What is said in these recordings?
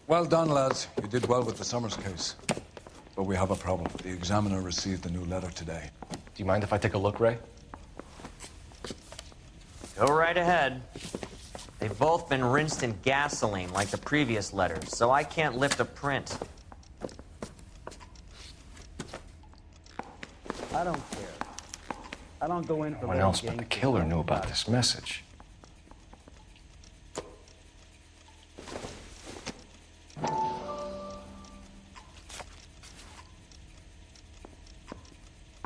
Well done, lads. You did well with the Summers case. But we have a problem. The examiner received a new letter today. Do you mind if I take a look, Ray? Go right ahead. They've both been rinsed in gasoline like the previous letters, so I can't lift a print. I don't care. I don't go in for No one else but the killer knew about this message.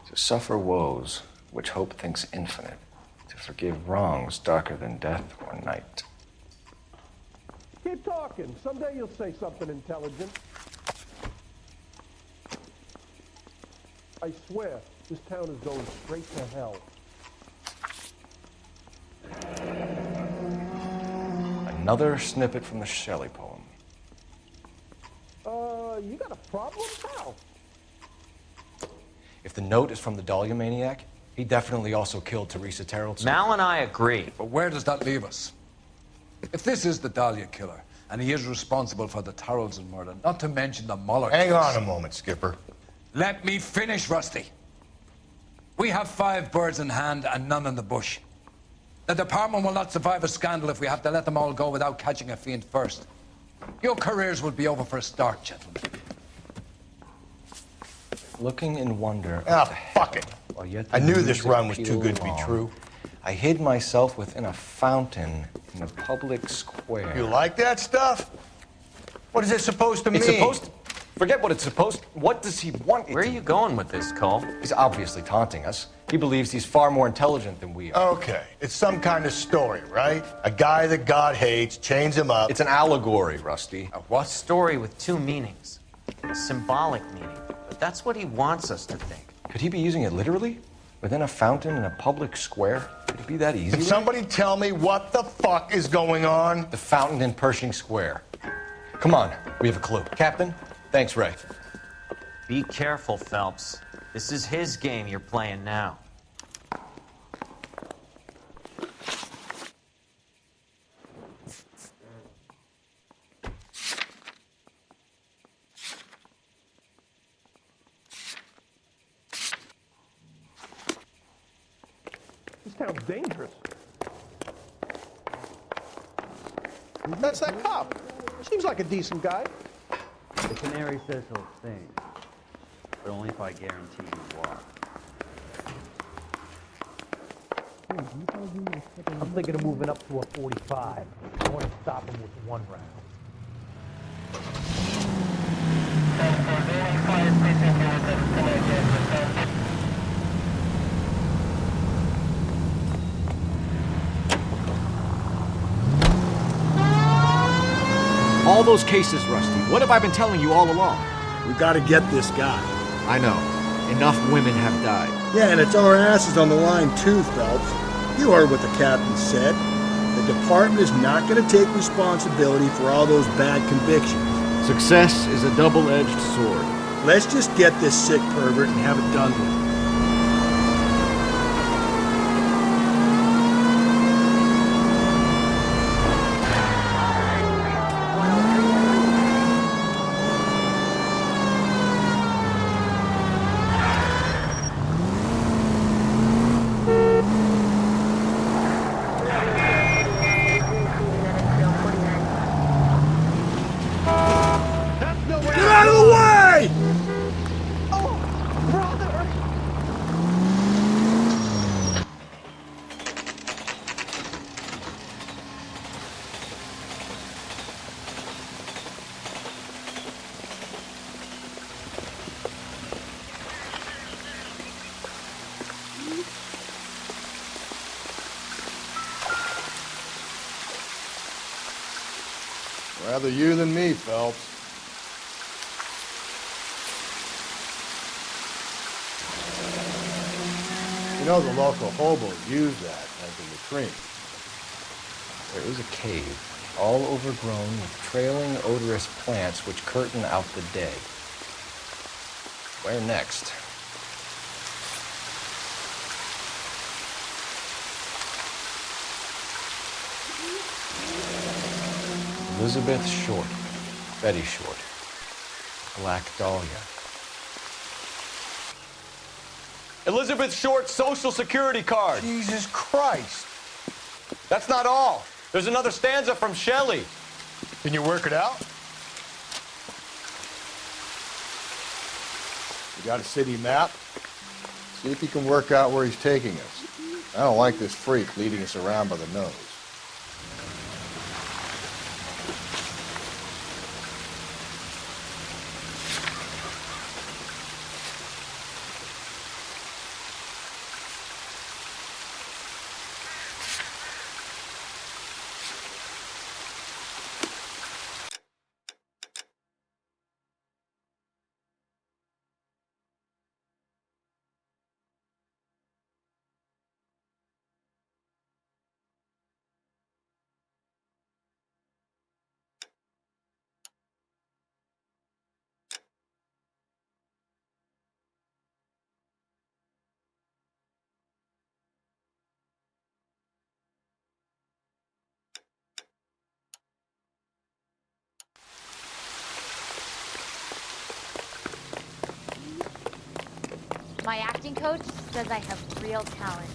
To suffer woes which hope thinks infinite, to forgive wrongs darker than death or night. Keep talking. Someday you'll say something intelligent. I swear, this town is going straight to hell. Another snippet from the Shelley poem. You got a problem, pal? If the note is from the Dahlia maniac, he definitely also killed Teresa Terrellson. Mal and I agree. But where does that leave us? If this is the Dahlia killer, and he is responsible for the Tarrelson murder, not to mention the Muller Hang case. on a moment, Skipper. Let me finish, Rusty. We have 5 birds in hand and none in the bush. The department will not survive a scandal if we have to let them all go without catching a fiend first. Your careers will be over for a start, gentlemen. Looking in wonder. Ah, fuck it. While yet I the knew this music run was too pealed good to be along, true. I hid myself within a fountain in a public square. You like that stuff? What is it supposed to mean? It's supposed to... Forget what it's supposed to... What does he want it Where are to you going with this, Cole? He's obviously taunting us. He believes he's far more intelligent than we are. Okay, it's some kind of story, right? A guy that God hates, chains him up. It's an allegory, Rusty. A what? Story with 2 meanings. A symbolic meaning. But that's what he wants us to think. Could he be using it literally? Within a fountain in a public square? Could it be that easy? Can somebody tell me what the fuck is going on? The fountain in Pershing Square. Come on, we have a clue. Captain, thanks, Ray. Be careful, Phelps. This is his game you're playing now. This town's dangerous. That's that cop. Seems like a decent guy. The canary says he'll sing, but only if I guarantee you walk. I'm thinking of moving up to a 45. I want to stop him with 1 round. All those cases, Rusty. What have I been telling you all along? We gotta get this guy. I know. Enough women have died. Yeah, and it's our asses on the line too, Phelps. You heard what the captain said. The department is not gonna take responsibility for all those bad convictions. Success is a double-edged sword. Let's just get this sick pervert and have it done with. Rather you than me, Phelps. You know the local hobos use that as a latrine. There is a cave, all overgrown with trailing, odorous plants which curtain out the dead. Where next? Elizabeth Short. Betty Short. Black Dahlia. Elizabeth Short's Social Security card. Jesus Christ. That's not all. There's another stanza from Shelley. Can you work it out? You got a city map? See if you can work out where he's taking us. I don't like this freak leading us around by the nose. My acting coach says I have real talent.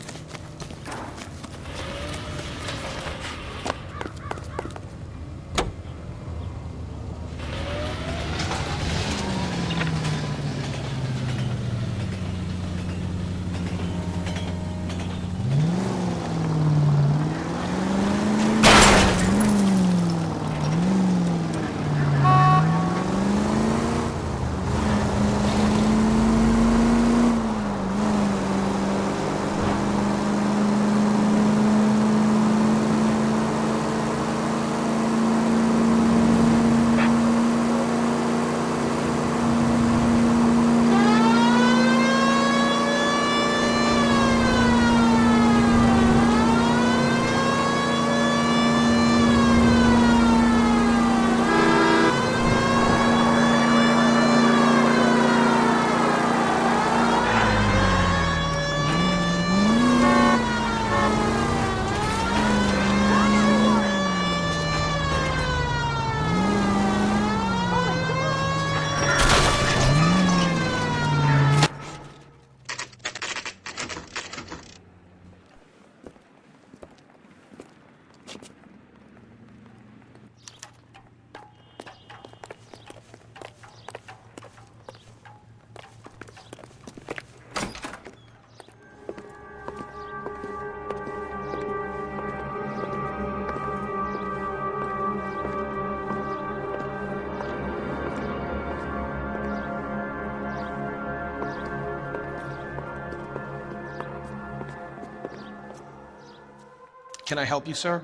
Can I help you, sir?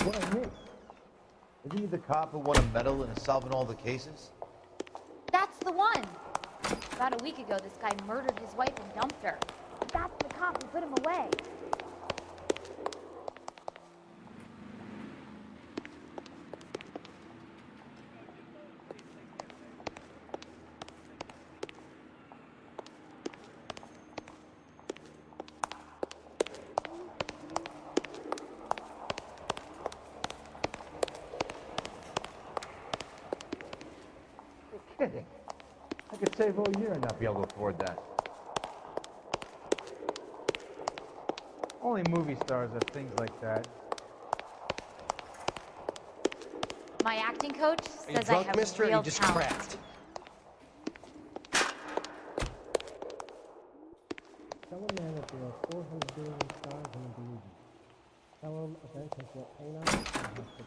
What I missed? Isn't he the cop who won a medal in solving all the cases? That's the one! About a week ago, this guy murdered his wife and dumped her. That's the cop who put him away. You're kidding. I could save all year and not be able to afford that. Only movie stars have things like that. My acting coach Are you says I drunk, have mister, or real you just talent. cracked? Tell a man that there are 400 billion stars in the illusion. Tell him events has what paint on it and have pictures.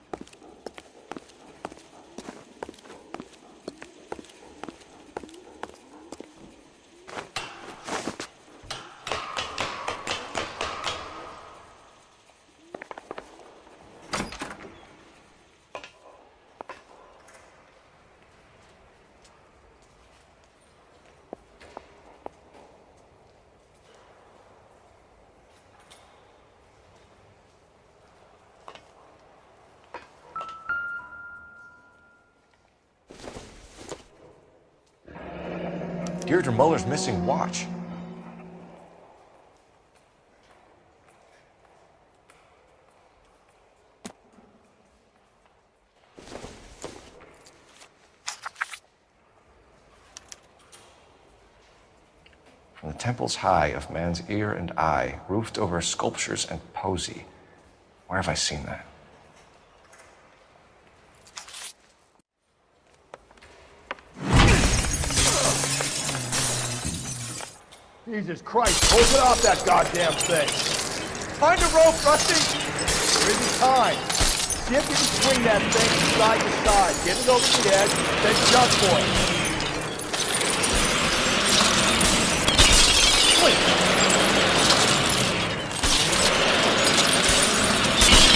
Deirdre Muller's missing watch. From the temples high of man's ear and eye, roofed over sculptures and poesy. Where have I seen that? Jesus Christ, open up that goddamn thing. Find a rope, Rusty. There isn't time. See if you can swing that thing from side to side. Get it over the edge, then jump for it. Wait.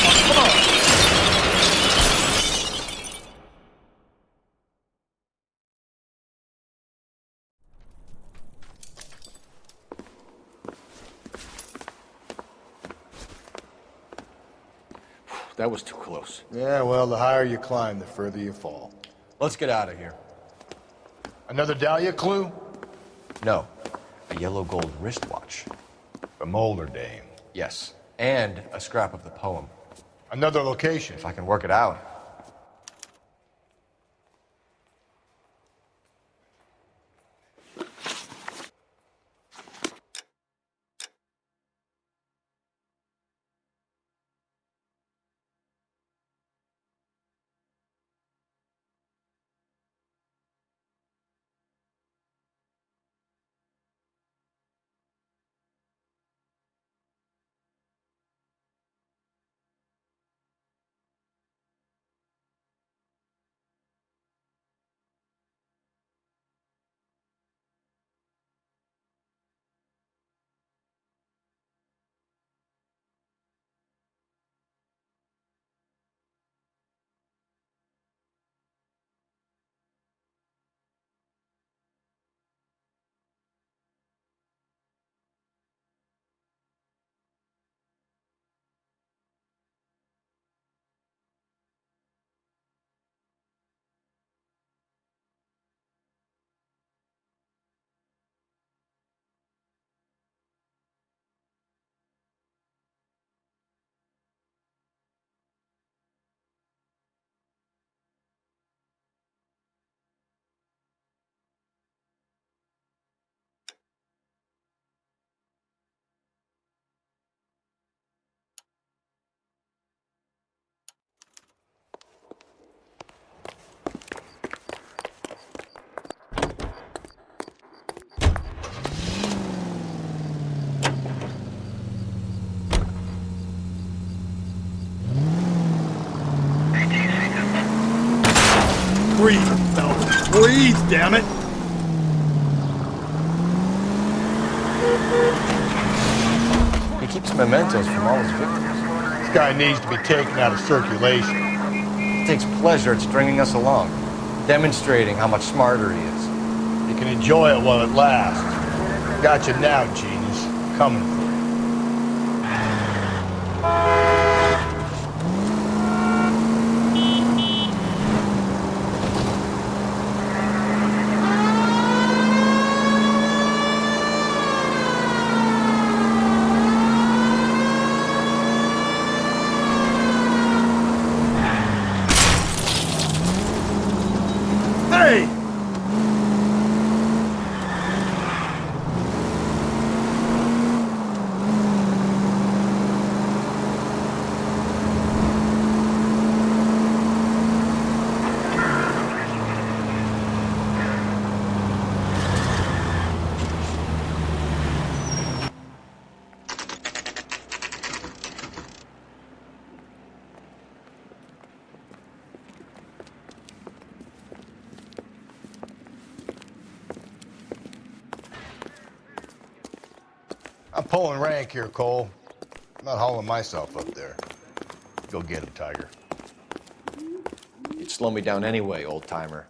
Oh, come on. That was too close. Yeah, well, the higher you climb, the further you fall. Let's get out of here. Another Dahlia clue? No, a yellow gold wristwatch. The Molder Dame. Yes, and a scrap of the poem. Another location. If I can work it out. Breathe, Phelps. Breathe, damn it! He keeps mementos from all his victims. This guy needs to be taken out of circulation. He takes pleasure at stringing us along, demonstrating how much smarter he is. You can enjoy it while it lasts. Gotcha now, genius. Coming for you. Hey! I'm pulling rank here, Cole. I'm not hauling myself up there. Go get him, Tiger. You'd slow me down anyway, old-timer.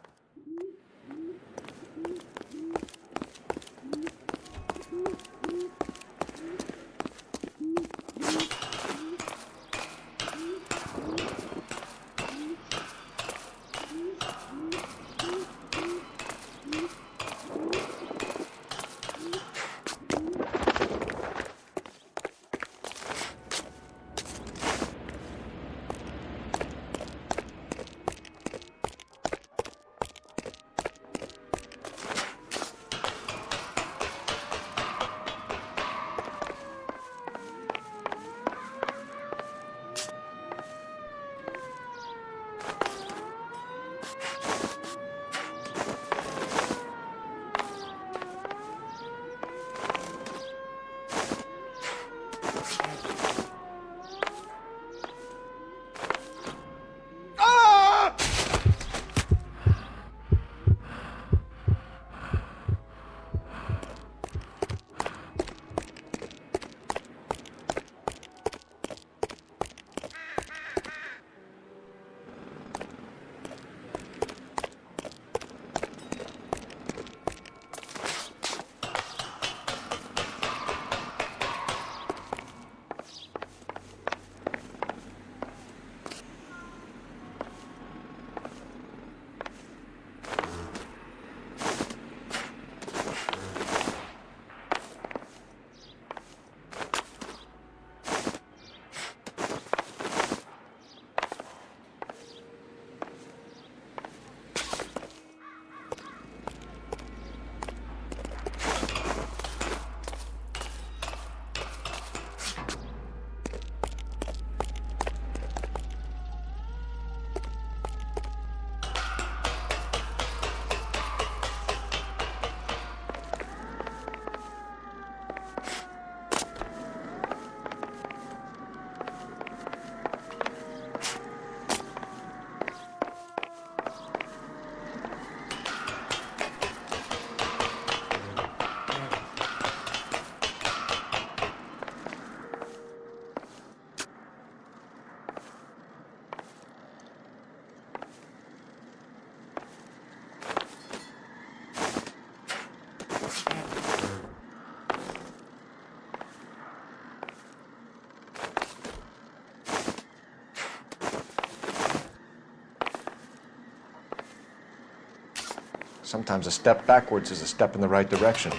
Sometimes a step backwards is a step in the right direction.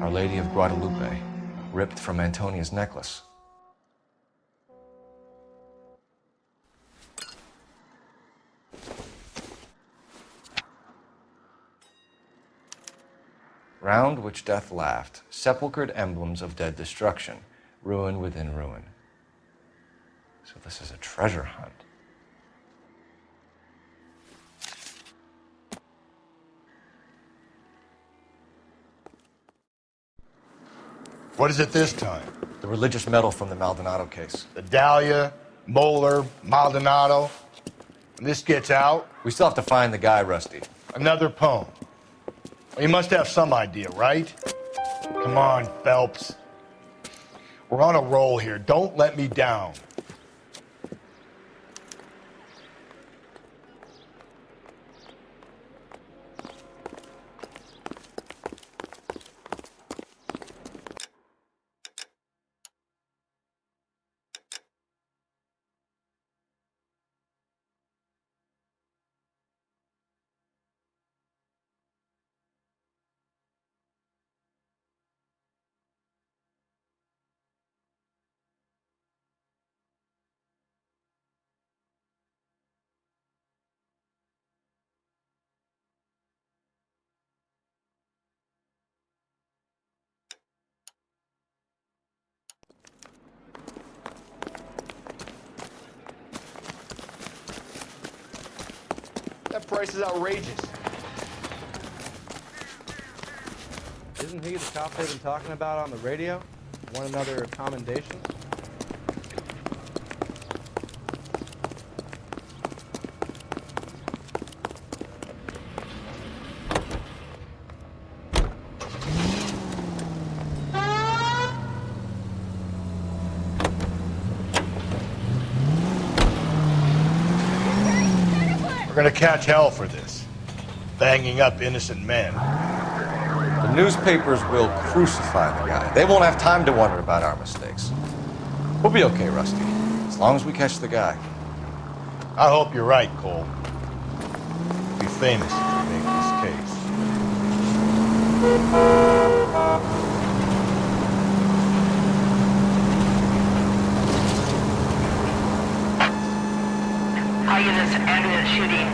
Our Lady of Guadalupe, ripped from Antonia's necklace. Round which death laughed, sepulchred emblems of dead destruction, ruin within ruin. So this is a treasure hunt. What is it this time? The religious medal from the Maldonado case. The Dahlia, Moeller, Maldonado. When this gets out... We still have to find the guy, Rusty. Another poem. Well, you must have some idea, right? Come on, Phelps. We're on a roll here. Don't let me down. That price is outrageous. Isn't he the cop they've been talking about on the radio? Want another commendation? We're gonna catch hell for this. Banging up innocent men. The newspapers will crucify the guy. They won't have time to wonder about our mistakes. We'll be okay, Rusty, as long as we catch the guy. I hope you're right, Cole. Be famous if you make this case. All units, ambulance shooting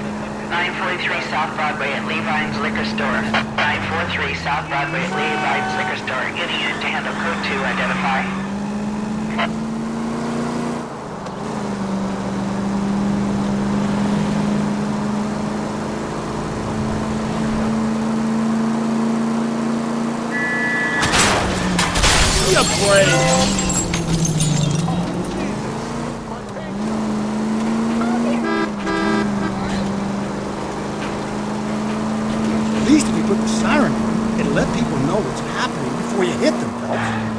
943 South Broadway at Levine's Liquor Store. 943 South Broadway at Levine's Liquor Store. Any unit to handle code 2, identify. At least if you put the siren on, it'll let people know what's happening before you hit them, Phelps.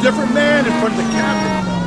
different man in front of the captain, Phelps.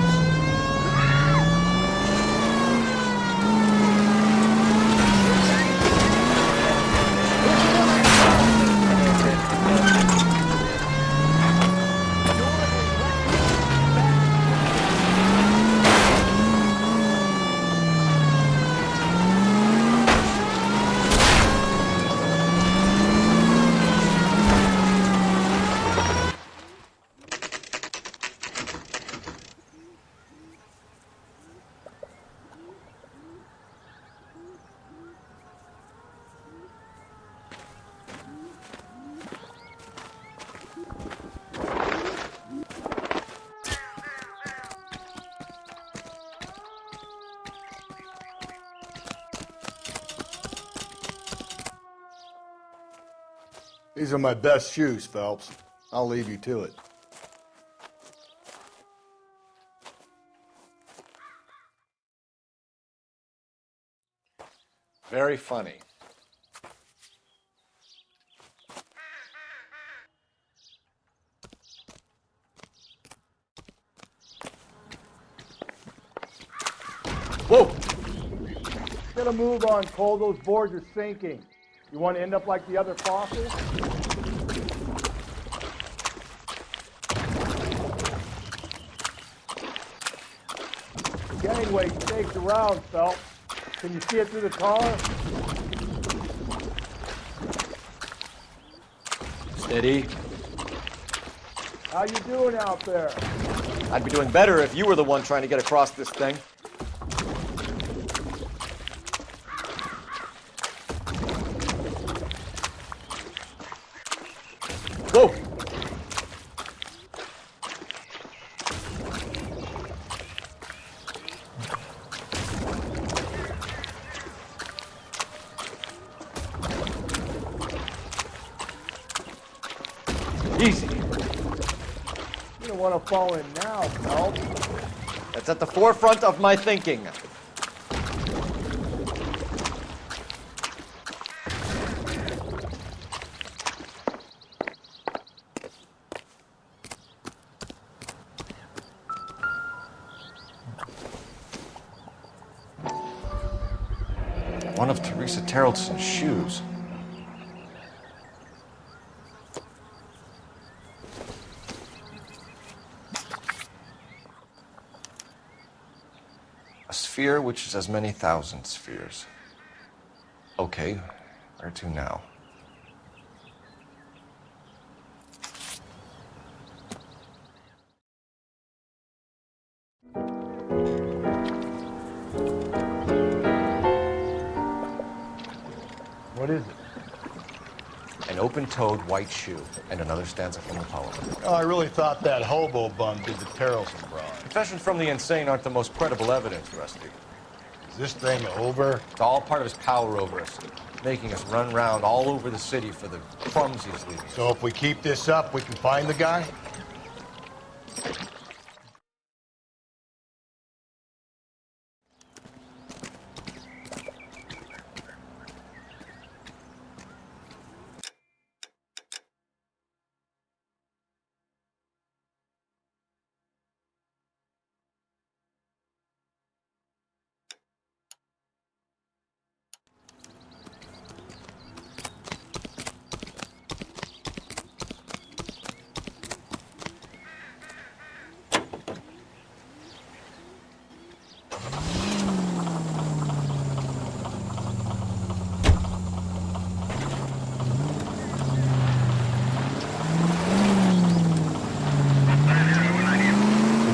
These are my best shoes, Phelps. I'll leave you to it. Very funny. Whoa! Get a move on, Cole. Those boards are sinking. You want to end up like the other fossils? The gangway stakes around, Phelps. Can you see it through the tar? Steady. How you doing out there? I'd be doing better if you were the one trying to get across this thing. Whoa! Easy. You don't want to fall in now, Phelps. That's at the forefront of my thinking. One of Teresa Terrelson's shoes. A sphere which is as many thousand spheres. Okay, where to now? What is it? An open-toed white shoe, and another stanza from the poem. Oh, I really thought that hobo bum did the Terrelson broad. Confessions from the insane aren't the most credible evidence, Rusty. Is this thing over? It's all part of his power over us, making us run round all over the city for the crumbs he's leaving. So if we keep this up, we can find the guy?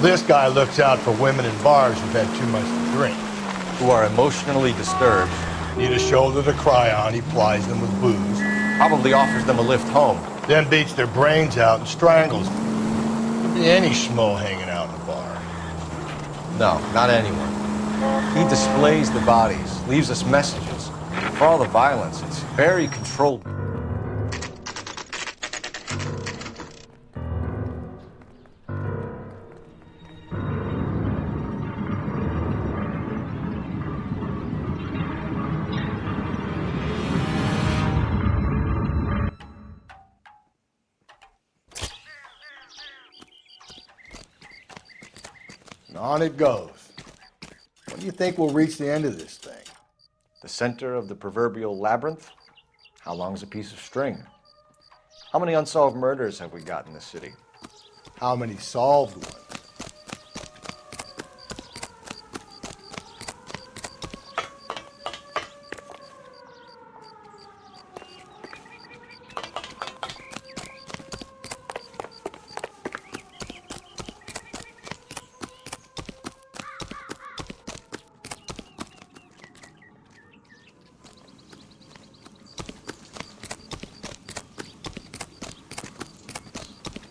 This guy looks out for women in bars who've had too much to drink. Who are emotionally disturbed. Need a shoulder to cry on, he plies them with booze. Probably offers them a lift home. Then beats their brains out and strangles them. Could be any schmo hanging out in the bar. No, not anyone. He displays the bodies, leaves us messages. For all the violence, it's very controlled. And on it goes. When do you think we'll reach the end of this thing? The center of the proverbial labyrinth? How long's a piece of string? How many unsolved murders have we got in this city? How many solved ones?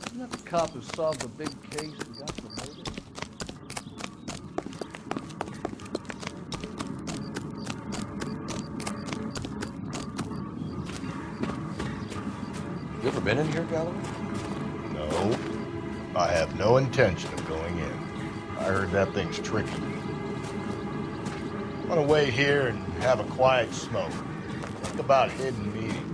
Isn't that the cop who solved the big case and got promoted? You ever been in here, Galloway? No. I have no intention of going in. I heard that thing's tricky. I'm gonna wait here and have a quiet smoke. Think about hidden meetings.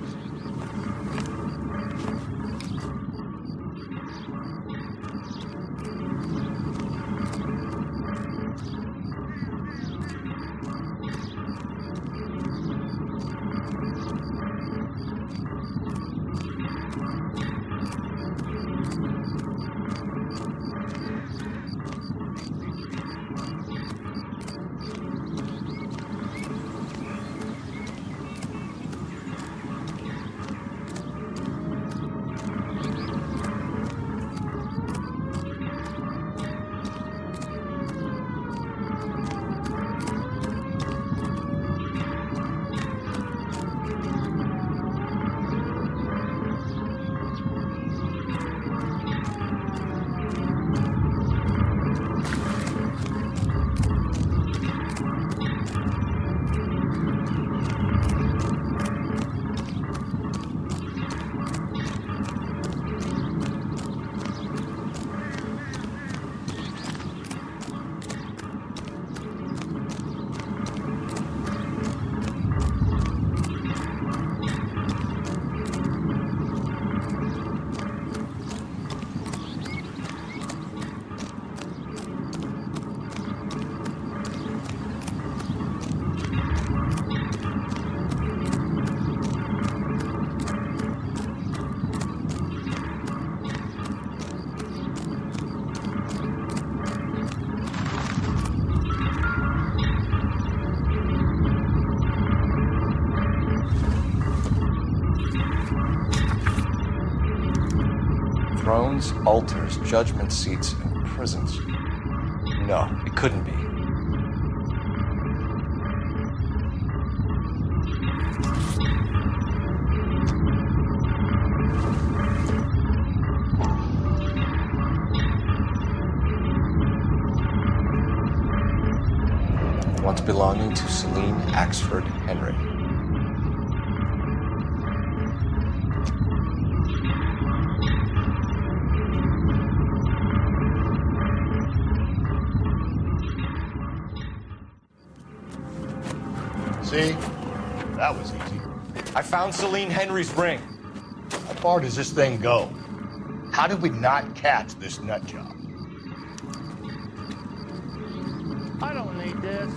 Thrones, altars, judgment seats, and prisons. No, it couldn't be. Once belonging to Celine Axford Henry. See? That was easy. I found Celine Henry's ring. How far does this thing go? How did we not catch this nut job? I don't need this.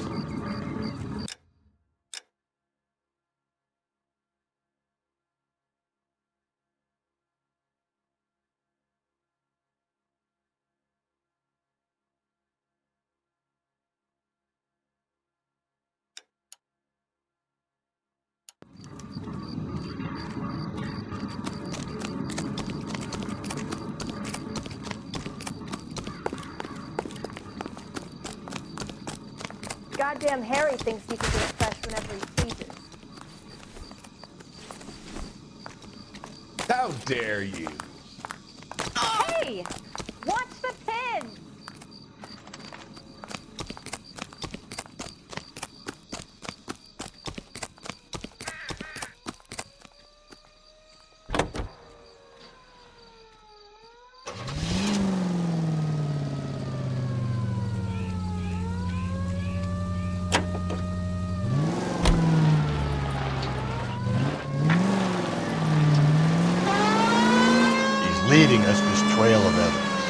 Goddamn Harry thinks he can get fresh whenever he pleases. How dare you? Hey! Watch the pin! Leading us this trail of evidence.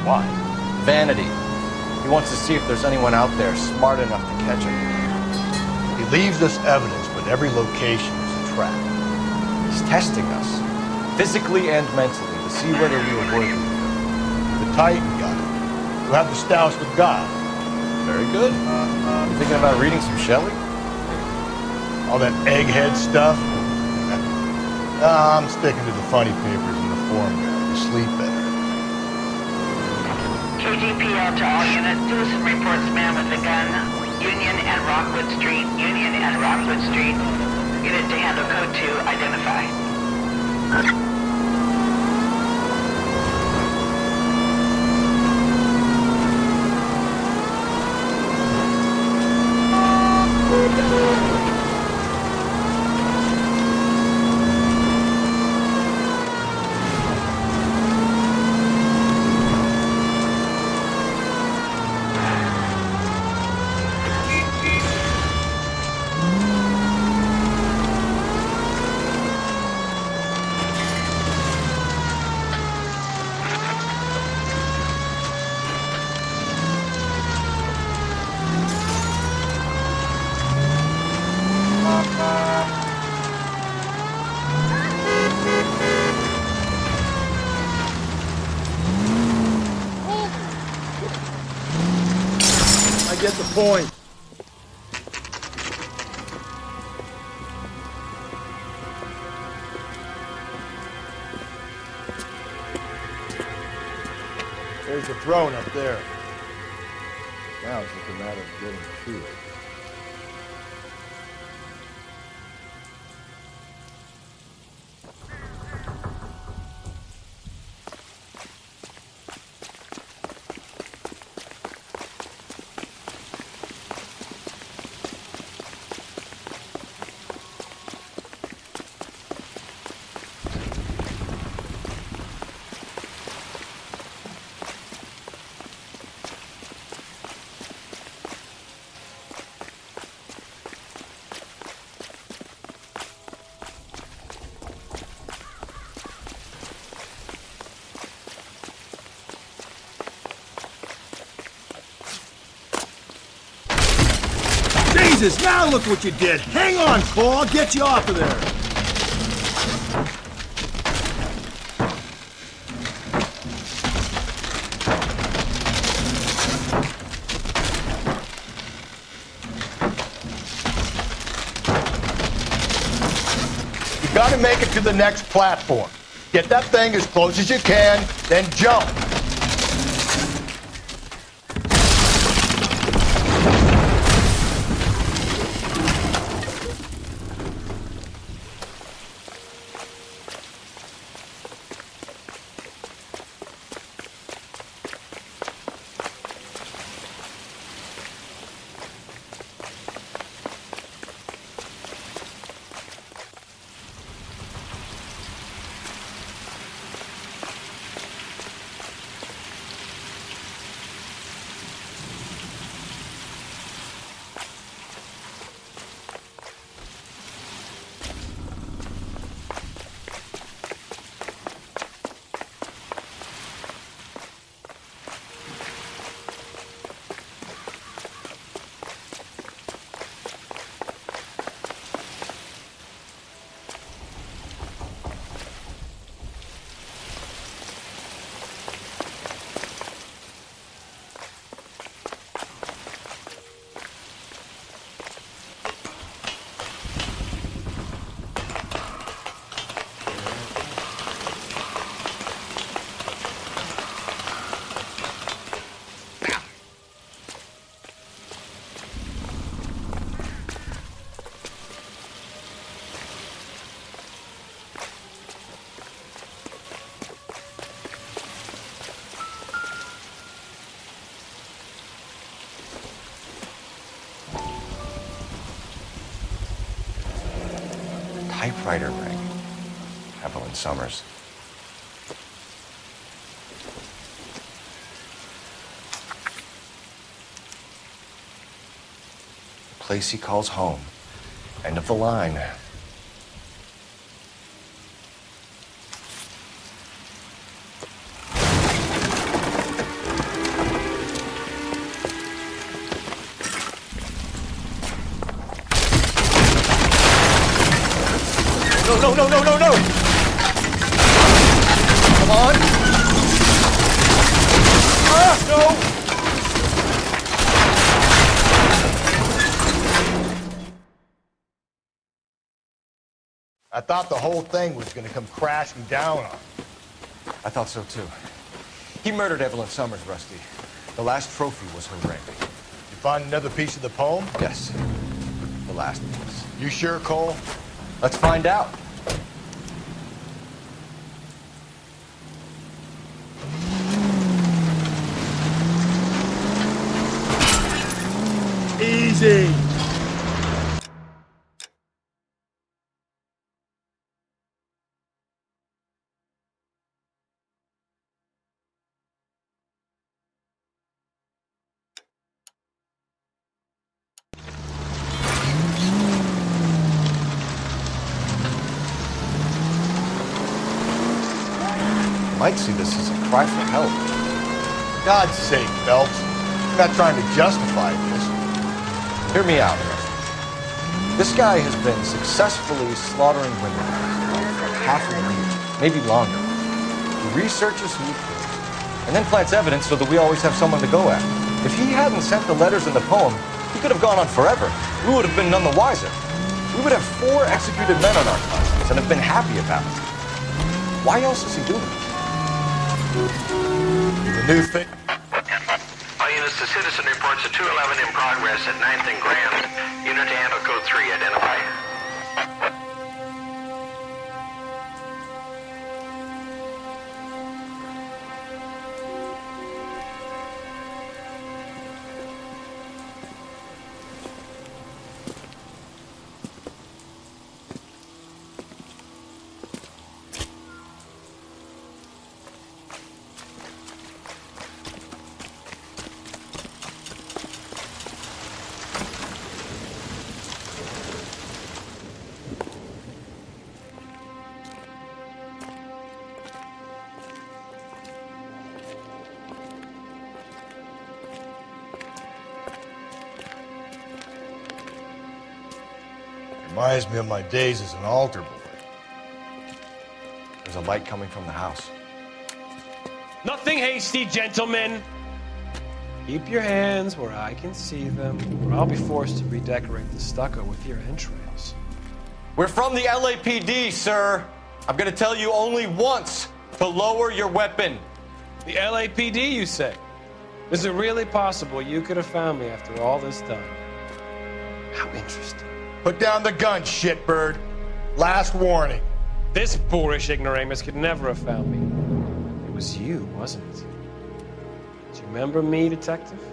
Why? Van insanity. He wants to see if there's anyone out there smart enough to catch him. He leaves us evidence, but every location is a trap. He's testing us, physically and mentally, to see whether we are worthy. The Titan got it. You have the stoush with God. Very good. You thinking about reading some Shelley? All that egghead stuff? I'm sticking to the funny papers and the forum guide. You sleep better. KGPL to all units. Citizen reports man with a gun. Union and Rockwood Street. Union and Rockwood Street. Unit to handle code 2. Identify. I get the point. There's the throne up there. Now it's just a matter of getting to it. Jesus, now look what you did. Hang on, Cole. I'll get you off of there. You gotta make it to the next platform. Get that thing as close as you can, then jump. Typewriter ring. Evelyn Summers. The place he calls home. End of the line. No, no, no, no, no! Come on! Ah, no! I thought the whole thing was gonna come crashing down on me. I thought so too. He murdered Evelyn Summers, Rusty. The last trophy was her ring. You find another piece of the poem? Yes. The last piece. You sure, Cole? Let's find out. Easy. Might see this as a cry for help. God's sake, Phelps. I'm not trying to justify this. Hear me out, Rusty. This guy has been successfully slaughtering women for half a year, maybe longer. He researches who he kills, and then plants evidence so that we always have someone to go after. If he hadn't sent the letters in the poem, he could have gone on forever. We would have been none the wiser. We would have 4 executed men on our conscience and have been happy about it. Why else is he doing it? The new thing. All units, the citizen reports a 211 in progress at 9th and Grand. Unit to handle code 3, identify. Reminds me of my days as an altar boy. There's a light coming from the house. Nothing hasty, gentlemen. Keep your hands where I can see them, or I'll be forced to redecorate the stucco with your entrails. We're from the LAPD, sir. I'm gonna tell you only once to lower your weapon. The LAPD, you say? Is it really possible you could have found me after all this time? How interesting. Put down the gun, shitbird. Last warning. This boorish ignoramus could never have found me. It was you, wasn't it? Do you remember me, detective?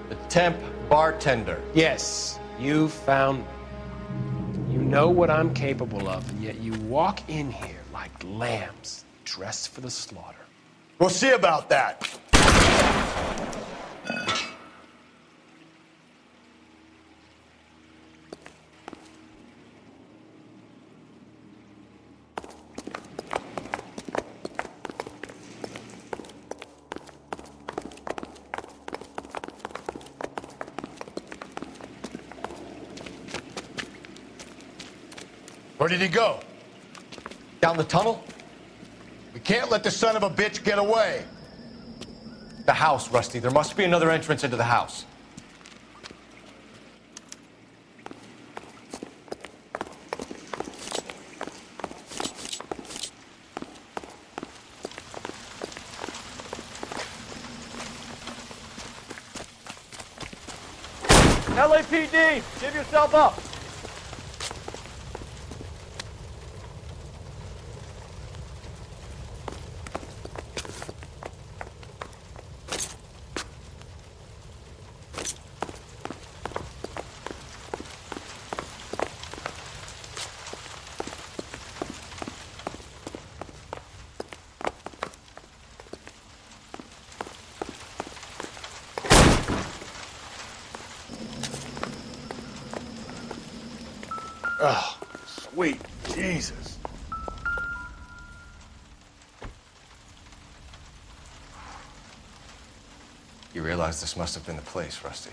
The temp bartender. Yes, you found me. You know what I'm capable of, and yet you walk in here like lambs dressed for the slaughter. We'll see about that. Where did he go? Down the tunnel? We can't let the son of a bitch get away. The house, Rusty. There must be another entrance into the house. LAPD, give yourself up. Oh, sweet Jesus. You realize this must have been the place, Rusty.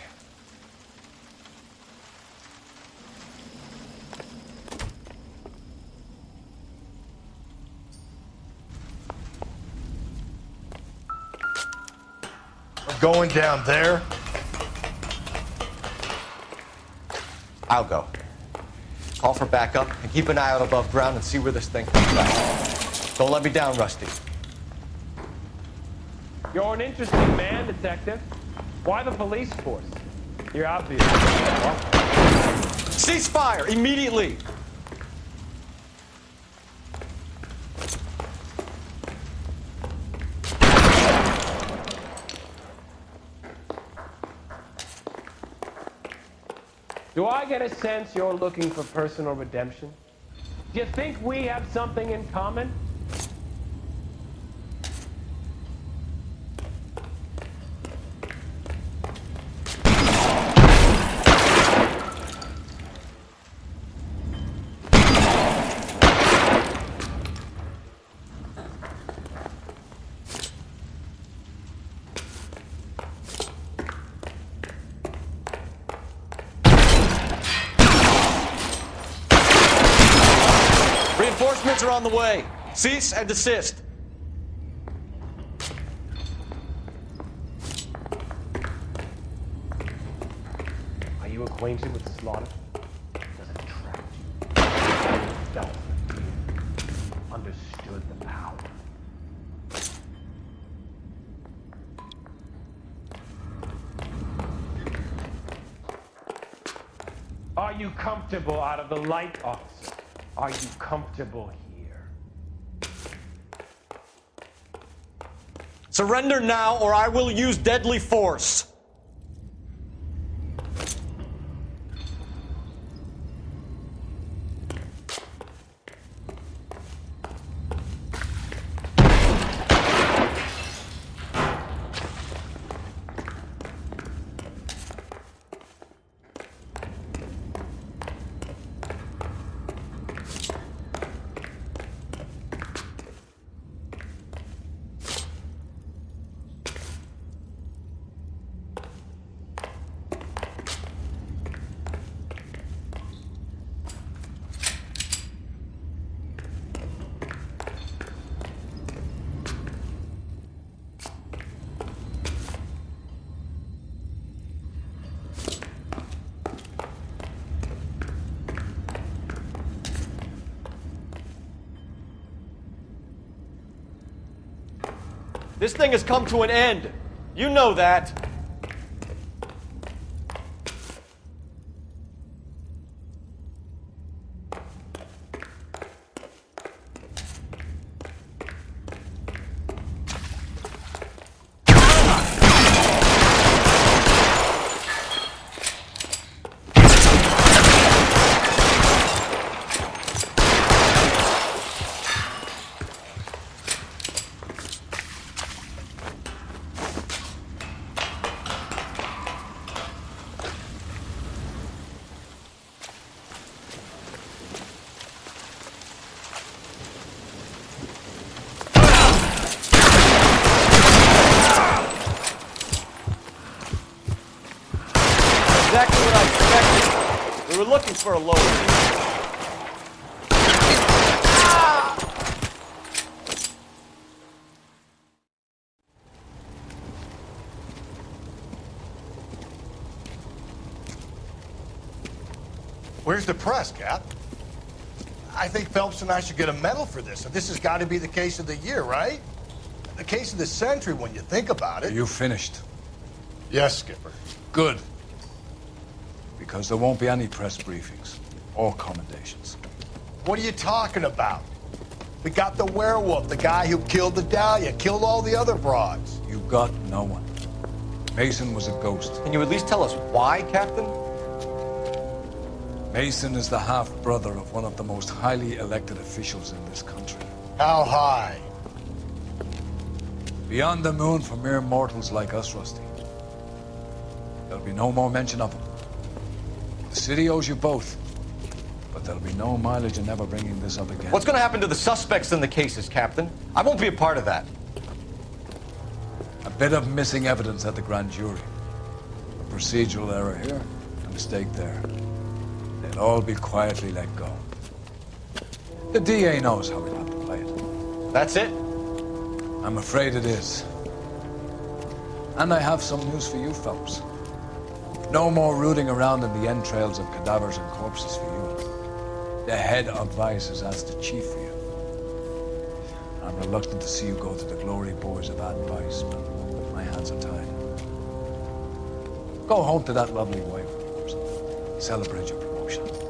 We're going down there. I'll go. Call for backup and keep an eye out above ground and see where this thing comes back. Don't let me down, Rusty. You're an interesting man, Detective. Why the police force? You're obvious. Cease fire immediately! Do I get a sense you're looking for personal redemption? Do you think we have something in common? Reinforcements are on the way. Cease and desist. Are you acquainted with slaughter? Does it attract you? Felt it. Understood the power. Are you comfortable out of the light, officer? Are you comfortable here? Surrender now, or I will use deadly force. This thing has come to an end. You know that. Exactly what I expected. We were looking for a lower. Where's the press, Cap? I think Phelps and I should get a medal for this. This has got to be the case of the year, right? The case of the century when you think about it. Are you finished? Yes, Skipper. Good. Because there won't be any press briefings or commendations. What are you talking about? We got the werewolf, the guy who killed the Dahlia, killed all the other broads. You got no one. Mason was a ghost. Can you at least tell us why, Captain? Mason is the half-brother of one of the most highly elected officials in this country. How high? Beyond the moon for mere mortals like us, Rusty. There'll be no more mention of him. The city owes you both. But there'll be no mileage in ever bringing this up again. What's going to happen to the suspects in the cases, Captain? I won't be a part of that. A bit of missing evidence at the grand jury. A procedural error here, a mistake there. They'll all be quietly let go. The DA knows how we'll have to play it. That's it? I'm afraid it is. And I have some news for you fellows. No more rooting around in the entrails of cadavers and corpses for you. The head of Vice has asked the chief for you. I'm reluctant to see you go to the glory boys of advice, but my hands are tied. Go home to that lovely wife of yours. Celebrate your promotion.